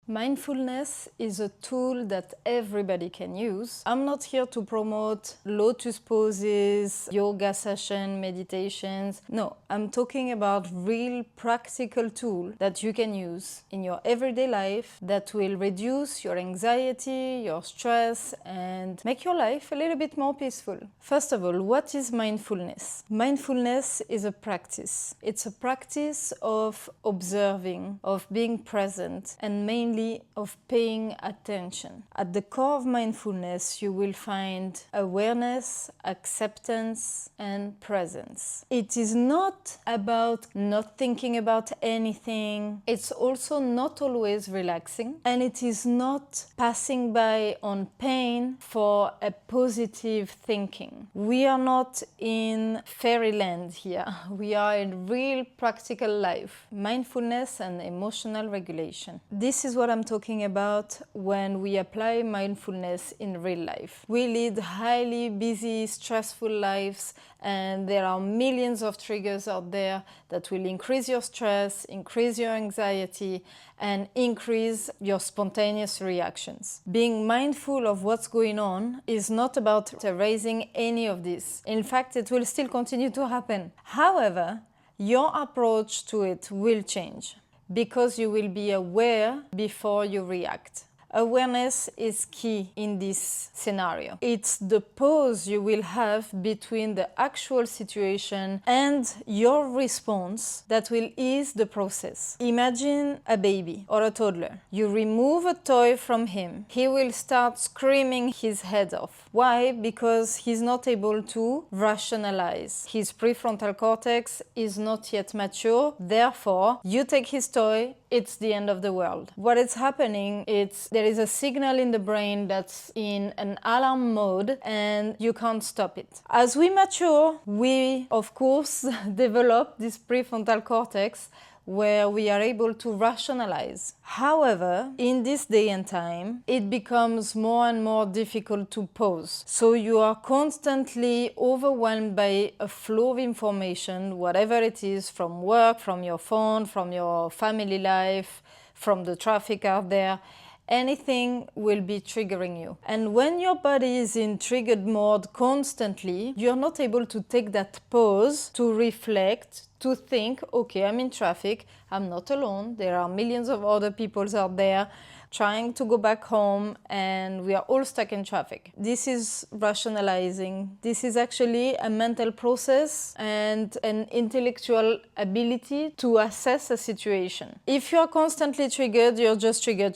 Mindfulness is a tool that everybody can use. I'm not here to promote lotus poses, yoga session, meditations. No, I'm talking about real practical tool that you can use in your everyday life that will reduce your anxiety, your stress, and make your life a little bit more peaceful. First of all, what is mindfulness? Mindfulness is a practice. It's a practice of observing, of being present, and mainly of paying attention. At the core of mindfulness, you will find awareness, acceptance, and presence. It is not about not thinking about anything. It's also not always relaxing, and it is not passing by on pain for a positive thinking. We are not in fairyland here. We are in real practical life. Mindfulness and emotional regulation. This is what I'm talking about when we apply mindfulness in real life. We lead highly busy, stressful lives, and there are millions of triggers out there that will increase your stress, increase your anxiety, and increase your spontaneous reactions. Being mindful of what's going on is not about erasing any of this. In fact, it will still continue to happen. However, your approach to it will change, because you will be aware before you react. Awareness is key in this scenario. It's the pause you will have between the actual situation and your response that will ease the process. Imagine a baby or a toddler. You remove a toy from him. He will start screaming his head off. Why? Because he's not able to rationalize. His prefrontal cortex is not yet mature. Therefore, you take his toy, it's the end of the world. What is happening is there is a signal in the brain that's in an alarm mode and you can't stop it. As we mature, we of course develop this prefrontal cortex where we are able to rationalize. However, in this day and time, it becomes more and more difficult to pause. So you are constantly overwhelmed by a flow of information, whatever it is, from work, from your phone, from your family life, from the traffic out there. Anything will be triggering you. And when your body is in triggered mode constantly, you're not able to take that pause to reflect, to think, okay, I'm in traffic, I'm not alone, there are millions of other people out there trying to go back home, and we are all stuck in traffic. This is rationalizing. This is actually a mental process and an intellectual ability to assess a situation. If you are constantly triggered, you're just triggered,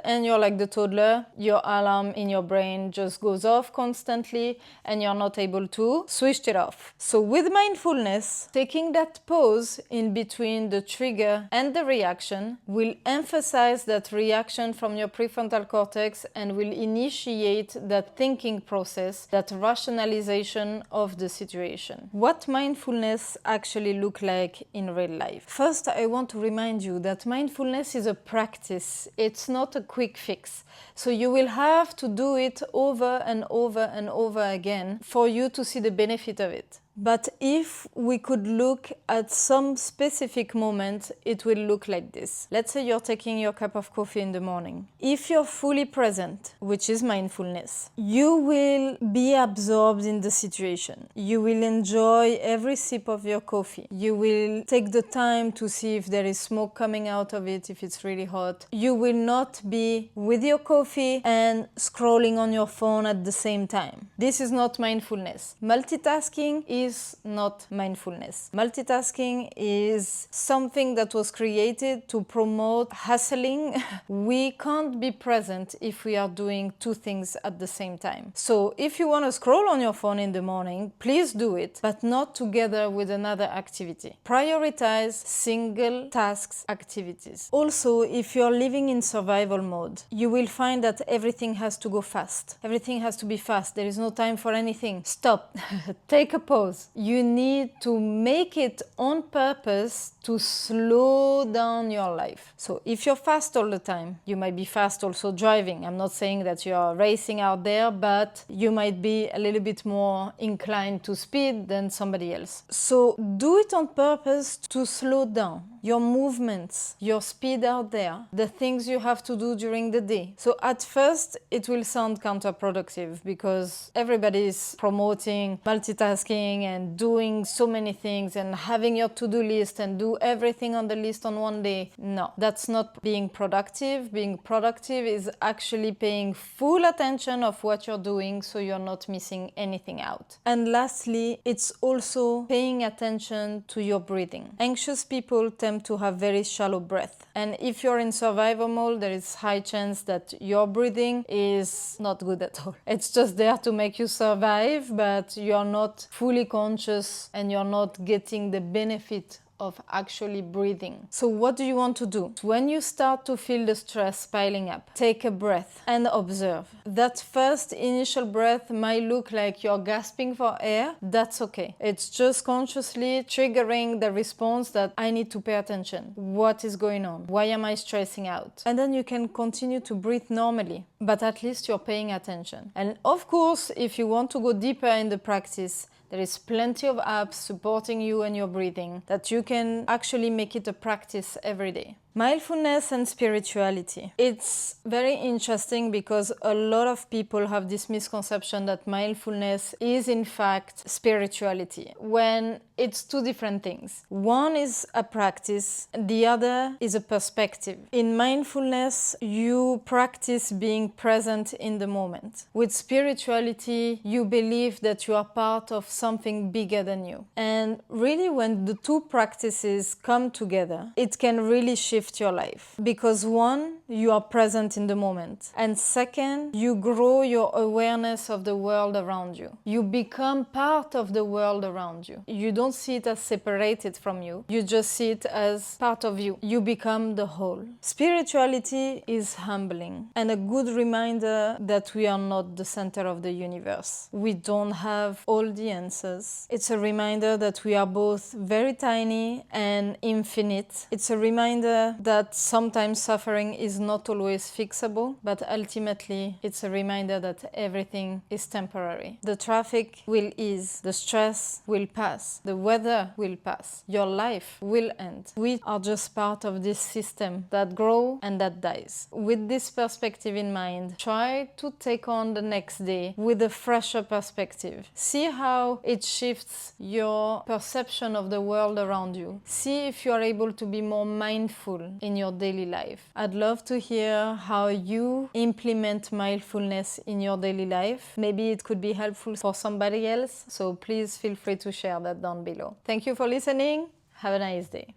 and you're like the toddler, your alarm in your brain just goes off constantly, and you're not able to switch it off. So with mindfulness, taking that pause in between the trigger and the reaction will emphasize that reaction from your prefrontal cortex and will initiate that thinking process, that rationalization of the situation. What mindfulness actually looks like in real life? First, I want to remind you that mindfulness is a practice. It's not a quick fix. So you will have to do it over and over and over again for you to see the benefit of it. But if we could look at some specific moment, it will look like this. Let's say you're taking your cup of coffee in the morning. If you're fully present, which is mindfulness, you will be absorbed in the situation. You will enjoy every sip of your coffee. You will take the time to see if there is smoke coming out of it, if it's really hot. You will not be with your coffee and scrolling on your phone at the same time. This is not mindfulness. Multitasking is not mindfulness. Multitasking is something that was created to promote hustling. We can't be present if we are doing two things at the same time. So if you want to scroll on your phone in the morning, please do it, but not together with another activity. Prioritize single tasks activities. Also, if you're living in survival mode, you will find that everything has to go fast. Everything has to be fast. There is no time for anything. Stop. Take a pause. because you need to make it on purpose to slow down your life. So if you're fast all the time, you might be fast also driving. I'm not saying that you're racing out there, but you might be a little bit more inclined to speed than somebody else. So do it on purpose to slow down your movements, your speed out there, the things you have to do during the day. So at first it will sound counterproductive because everybody is promoting multitasking and doing so many things and having your to-do list and do everything on the list on one day. No, that's not being productive. Being productive is actually paying full attention of what you're doing so you're not missing anything out. And lastly, it's also paying attention to your breathing. Anxious people tend to have very shallow breath. And if you're in survival mode, there is high chance that your breathing is not good at all. It's just there to make you survive, but you're not fully conscious and you're not getting the benefit of actually breathing. So what do you want to do? When you start to feel the stress piling up, take a breath and observe. That first initial breath might look like you're gasping for air. That's okay. It's just consciously triggering the response that I need to pay attention. What is going on? Why am I stressing out? And then you can continue to breathe normally, but at least you're paying attention. And of course, if you want to go deeper in the practice, there is plenty of apps supporting you and your breathing that you can actually make it a practice every day. Mindfulness and spirituality. It's very interesting because a lot of people have this misconception that mindfulness is in fact spirituality, when it's two different things. One is a practice, the other is a perspective. In mindfulness, you practice being present in the moment. With spirituality, you believe that you are part of something bigger than you. And really, when the two practices come together, it can really shift your life. Because one, you are present in the moment. And second, you grow your awareness of the world around you. You become part of the world around you. You don't see it as separated from you. You just see it as part of you. You become the whole. Spirituality is humbling and a good reminder that we are not the center of the universe. We don't have all the answers. It's a reminder that we are both very tiny and infinite. It's a reminder that sometimes suffering is not always fixable, but ultimately it's a reminder that everything is temporary. The traffic will ease, the stress will pass, the weather will pass, your life will end. We are just part of this system that grows and that dies. With this perspective in mind, try to take on the next day with a fresher perspective. See how it shifts your perception of the world around you. See if you are able to be more mindful in your daily life. I'd love to hear how you implement mindfulness in your daily life. Maybe it could be helpful for somebody else, so please feel free to share that down below. Thank you for listening. Have a nice day.